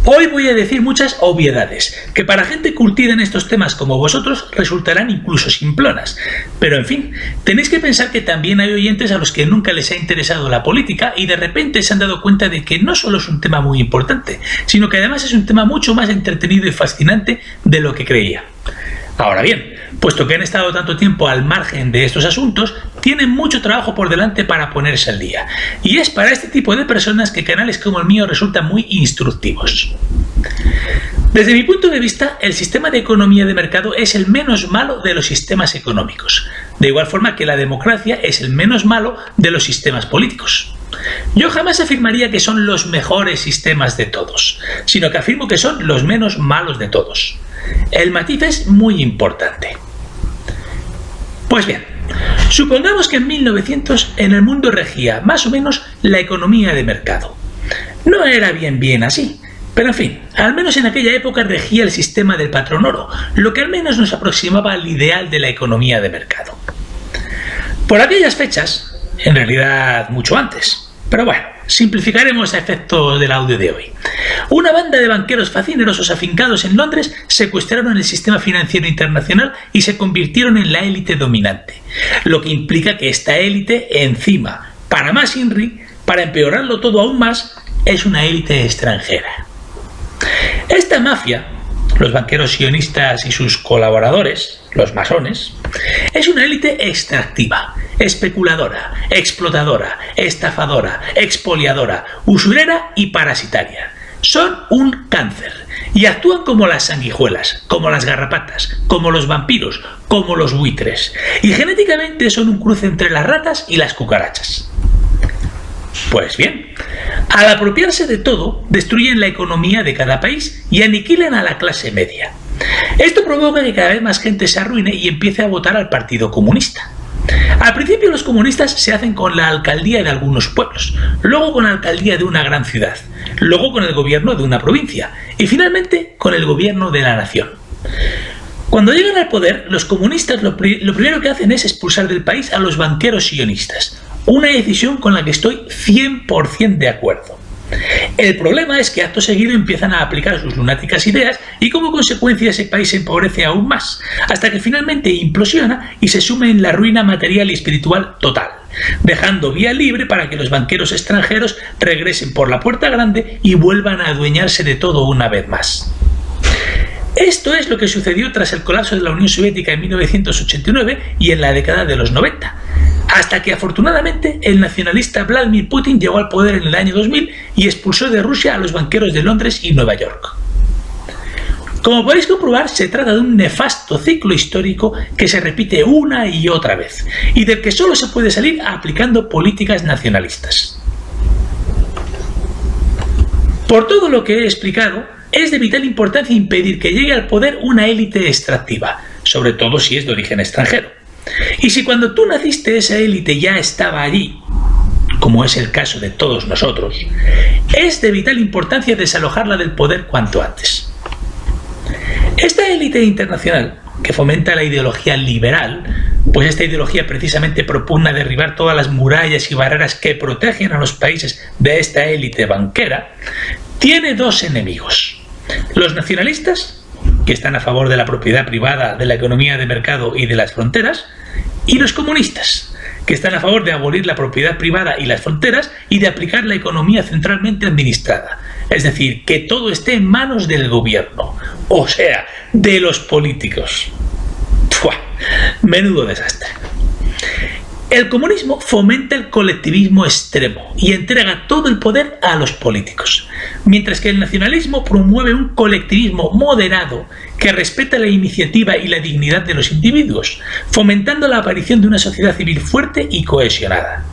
Hoy voy a decir muchas obviedades, que para gente curtida en estos temas como vosotros resultarán incluso simplonas. Pero en fin, tenéis que pensar que también hay oyentes a los que nunca les ha interesado la política y de repente se han dado cuenta de que no solo es un tema muy importante, sino que además es un tema mucho más entretenido y fascinante de lo que creía. Ahora bien, puesto que han estado tanto tiempo al margen de estos asuntos, tienen mucho trabajo por delante para ponerse al día. Y es para este tipo de personas que canales como el mío resultan muy instructivos. Desde mi punto de vista, el sistema de economía de mercado es el menos malo de los sistemas económicos, de igual forma que la democracia es el menos malo de los sistemas políticos. Yo jamás afirmaría que son los mejores sistemas de todos, sino que afirmo que son los menos malos de todos. El matiz es muy importante. Pues bien, supongamos que en 1900 en el mundo regía más o menos la economía de mercado. No era bien así, pero en fin, al menos en aquella época regía el sistema del patrón oro, lo que al menos nos aproximaba al ideal de la economía de mercado. Por aquellas fechas, en realidad mucho antes, pero bueno, simplificaremos a efectos del audio de hoy. Una banda de banqueros facinerosos afincados en Londres secuestraron el sistema financiero internacional y se convirtieron en la élite dominante, lo que implica que esta élite, encima, para más INRI, para empeorarlo todo aún más, es una élite extranjera. Esta mafia, los banqueros sionistas y sus colaboradores, los masones, es una élite extractiva, especuladora, explotadora, estafadora, expoliadora, usurera y parasitaria. Son un cáncer y actúan como las sanguijuelas, como las garrapatas, como los vampiros, como los buitres, y genéticamente son un cruce entre las ratas y las cucarachas. Pues bien, al apropiarse de todo, destruyen la economía de cada país y aniquilan a la clase media. Esto provoca que cada vez más gente se arruine y empiece a votar al Partido Comunista. Al principio los comunistas se hacen con la alcaldía de algunos pueblos, luego con la alcaldía de una gran ciudad, luego con el gobierno de una provincia y finalmente con el gobierno de la nación. Cuando llegan al poder, los comunistas lo primero que hacen es expulsar del país a los banqueros sionistas, una decisión con la que estoy 100% de acuerdo. El problema es que acto seguido empiezan a aplicar sus lunáticas ideas y como consecuencia ese país se empobrece aún más, hasta que finalmente implosiona y se sume en la ruina material y espiritual total, dejando vía libre para que los banqueros extranjeros regresen por la puerta grande y vuelvan a adueñarse de todo una vez más. Esto es lo que sucedió tras el colapso de la Unión Soviética en 1989 y en la década de los 90, hasta que afortunadamente el nacionalista Vladimir Putin llegó al poder en el año 2000 y expulsó de Rusia a los banqueros de Londres y Nueva York. Como podéis comprobar, se trata de un nefasto ciclo histórico que se repite una y otra vez, y del que solo se puede salir aplicando políticas nacionalistas. Por todo lo que he explicado, es de vital importancia impedir que llegue al poder una élite extractiva, sobre todo si es de origen extranjero. Y si cuando tú naciste esa élite ya estaba allí, como es el caso de todos nosotros, es de vital importancia desalojarla del poder cuanto antes. Esta élite internacional, que fomenta la ideología liberal, pues esta ideología precisamente propugna derribar todas las murallas y barreras que protegen a los países de esta élite banquera, tiene dos enemigos: los nacionalistas, que están a favor de la propiedad privada, de la economía de mercado y de las fronteras, y los comunistas, que están a favor de abolir la propiedad privada y las fronteras y de aplicar la economía centralmente administrada, es decir, que todo esté en manos del gobierno, o sea, de los políticos. ¡Fua! Menudo desastre. El comunismo fomenta el colectivismo extremo y entrega todo el poder a los políticos, mientras que el nacionalismo promueve un colectivismo moderado que respeta la iniciativa y la dignidad de los individuos, fomentando la aparición de una sociedad civil fuerte y cohesionada.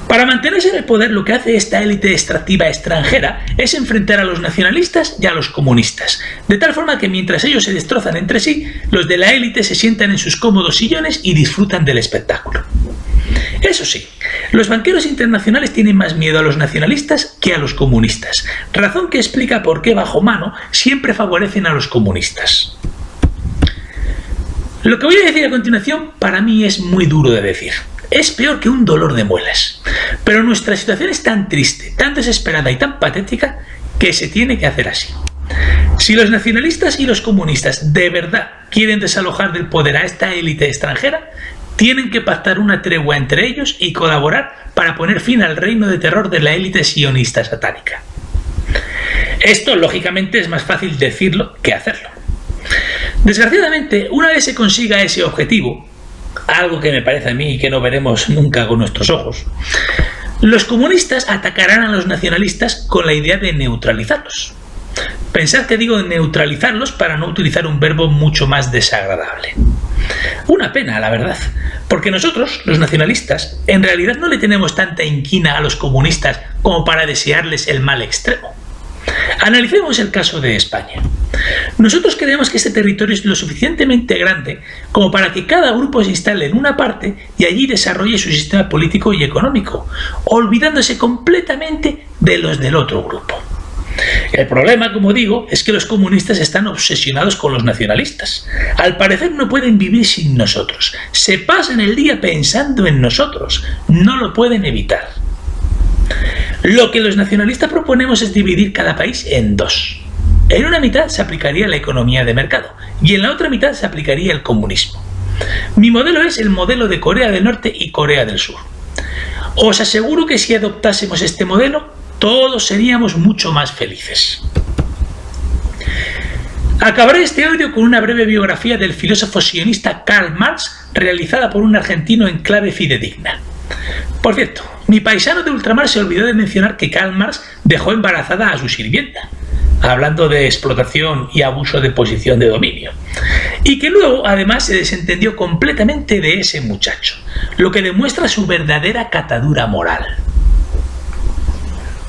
Para mantenerse en el poder, lo que hace esta élite extractiva extranjera es enfrentar a los nacionalistas y a los comunistas, de tal forma que mientras ellos se destrozan entre sí, los de la élite se sientan en sus cómodos sillones y disfrutan del espectáculo. Eso sí, los banqueros internacionales tienen más miedo a los nacionalistas que a los comunistas, razón que explica por qué bajo mano siempre favorecen a los comunistas. Lo que voy a decir a continuación para mí es muy duro de decir. es peor que un dolor de muelas. Pero nuestra situación es tan triste, tan desesperada y tan patética que se tiene que hacer así. Si los nacionalistas y los comunistas de verdad quieren desalojar del poder a esta élite extranjera, tienen que pactar una tregua entre ellos y colaborar para poner fin al reino de terror de la élite sionista satánica. Esto, lógicamente, es más fácil decirlo que hacerlo. Desgraciadamente, una vez se consiga ese objetivo, algo que me parece a mí que no veremos nunca con nuestros ojos, los comunistas atacarán a los nacionalistas con la idea de neutralizarlos. Pensad que digo neutralizarlos para no utilizar un verbo mucho más desagradable. Una pena, la verdad, porque nosotros, los nacionalistas, en realidad no le tenemos tanta inquina a los comunistas como para desearles el mal extremo. Analicemos el caso de España. Nosotros creemos que este territorio es lo suficientemente grande como para que cada grupo se instale en una parte y allí desarrolle su sistema político y económico, olvidándose completamente de los del otro grupo. El problema, como digo, es que los comunistas están obsesionados con los nacionalistas. Al parecer no pueden vivir sin nosotros. Se pasan el día pensando en nosotros. No lo pueden evitar. Lo que los nacionalistas proponemos es dividir cada país en dos. En una mitad se aplicaría la economía de mercado y en la otra mitad se aplicaría el comunismo. Mi modelo es el modelo de Corea del Norte y Corea del Sur. Os aseguro que si adoptásemos este modelo, todos seríamos mucho más felices. Acabaré este audio con una breve biografía del filósofo sionista Karl Marx, realizada por un argentino en clave fidedigna. Por cierto, mi paisano de ultramar se olvidó de mencionar que Karl Marx dejó embarazada a su sirvienta, hablando de explotación y abuso de posición de dominio, y que luego además se desentendió completamente de ese muchacho, lo que demuestra su verdadera catadura moral.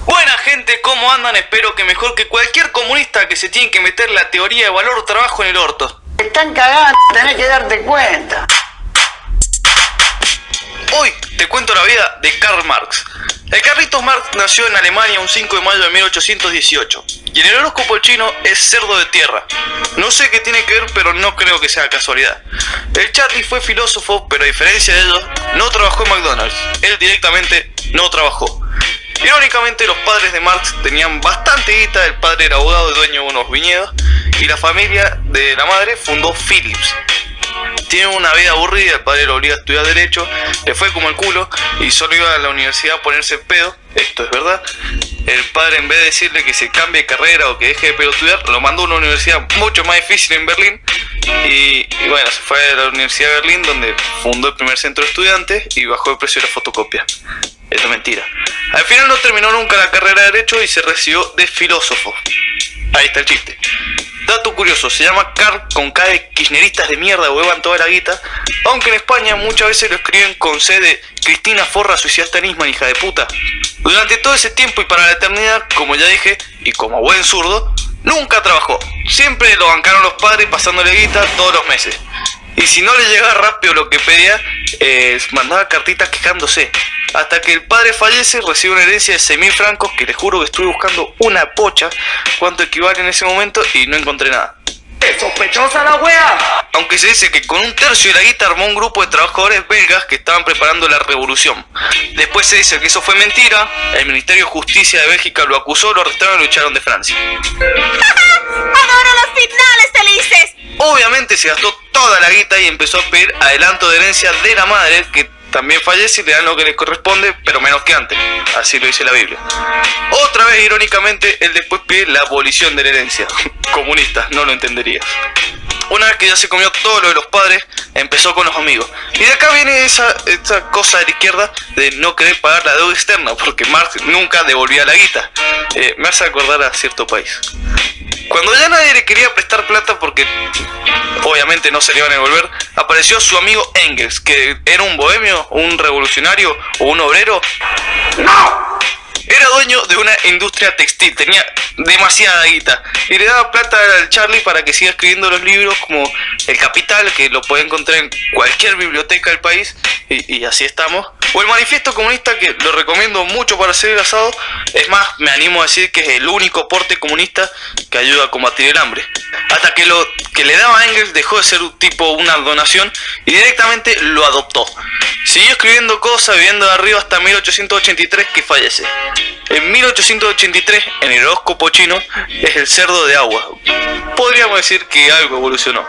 Buena gente, ¿cómo andan? Espero que mejor que cualquier comunista que se tiene que meter la teoría de valor trabajo en el orto. Te están cagando, tenés que darte cuenta. Hoy te cuento la vida de Karl Marx. El Carlitos Marx nació en Alemania un 5 de mayo de 1818 y en el horóscopo chino es cerdo de tierra. No sé qué tiene que ver, pero no creo que sea casualidad. El Charlie fue filósofo, pero a diferencia de ellos, no trabajó en McDonald's. Él directamente no trabajó. Irónicamente, los padres de Marx tenían bastante guita. El padre era abogado y dueño de unos viñedos y la familia de la madre fundó Philips. Tiene una vida aburrida, el padre lo obliga a estudiar Derecho, le fue como el culo y solo iba a la universidad a ponerse el pedo, esto es verdad. El padre, en vez de decirle que se cambie de carrera o que deje de pelotudear, lo mandó a una universidad mucho más difícil en Berlín y bueno, se fue a la Universidad de Berlín, donde fundó el primer centro de estudiantes y bajó el precio de la fotocopia. Esto es mentira. Al final no terminó nunca la carrera de Derecho y se recibió de filósofo. Ahí está el chiste. Dato curioso, se llama Karl con K de kirchneristas de mierda, huevan toda la guita, aunque en España muchas veces lo escriben con C de Cristina Forra, suicidaste Nisman, hija de puta. Durante todo ese tiempo y para la eternidad, como ya dije, y como buen zurdo, nunca trabajó. Siempre lo bancaron los padres pasándole guita todos los meses. Y si no le llegaba rápido lo que pedía, mandaba cartitas quejándose. Hasta que el padre fallece, recibe una herencia de 6.000 francos, que les juro que estuve buscando una pocha, cuánto equivale en ese momento, y no encontré nada. ¡Es sospechosa la wea! Aunque se dice que con un tercio de la guita armó un grupo de trabajadores belgas que estaban preparando la revolución. Después se dice que eso fue mentira, el Ministerio de Justicia de Bélgica lo acusó, lo arrestaron y lo echaron de Francia. ¡Adoro los finales felices! Obviamente se gastó toda la guita y empezó a pedir adelanto de herencia de la madre, que también fallece y le dan lo que les corresponde, pero menos que antes. Así lo dice la Biblia. Otra vez, irónicamente, él después pide la abolición de la herencia. Comunista, no lo entenderías. Una vez que ya se comió todo lo de los padres, empezó con los amigos. Y de acá viene esa cosa de la izquierda de no querer pagar la deuda externa, porque Marx nunca devolvía la guita. Me hace acordar a cierto país. Cuando ya nadie le quería prestar plata porque obviamente no se le iban a devolver, apareció su amigo Engels, que era un bohemio, un revolucionario o un obrero. ¡No! Era dueño de una industria textil, tenía demasiada guita y le daba plata al Charlie para que siga escribiendo los libros como El Capital, que lo puede encontrar en cualquier biblioteca del país, y así estamos, o el Manifiesto Comunista, que lo recomiendo mucho para hacer el asado. Es más, me animo a decir que es el único aporte comunista que ayuda a combatir el hambre. Hasta que lo que le daba a Engels dejó de ser un tipo, una donación, y directamente lo adoptó. Siguió escribiendo cosas, viviendo de arriba hasta 1883, que fallece. En 1883, en el horóscopo chino, es el cerdo de agua. Podríamos decir que algo evolucionó.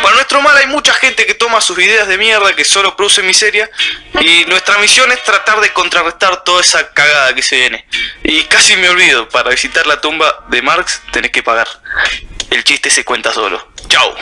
Para nuestro mal, hay mucha gente que toma sus ideas de mierda, que solo producen miseria, y nuestra misión es tratar de contrarrestar toda esa cagada que se viene. Y casi me olvido, para visitar la tumba de Marx tenés que pagar. El chiste se cuenta solo. Chao.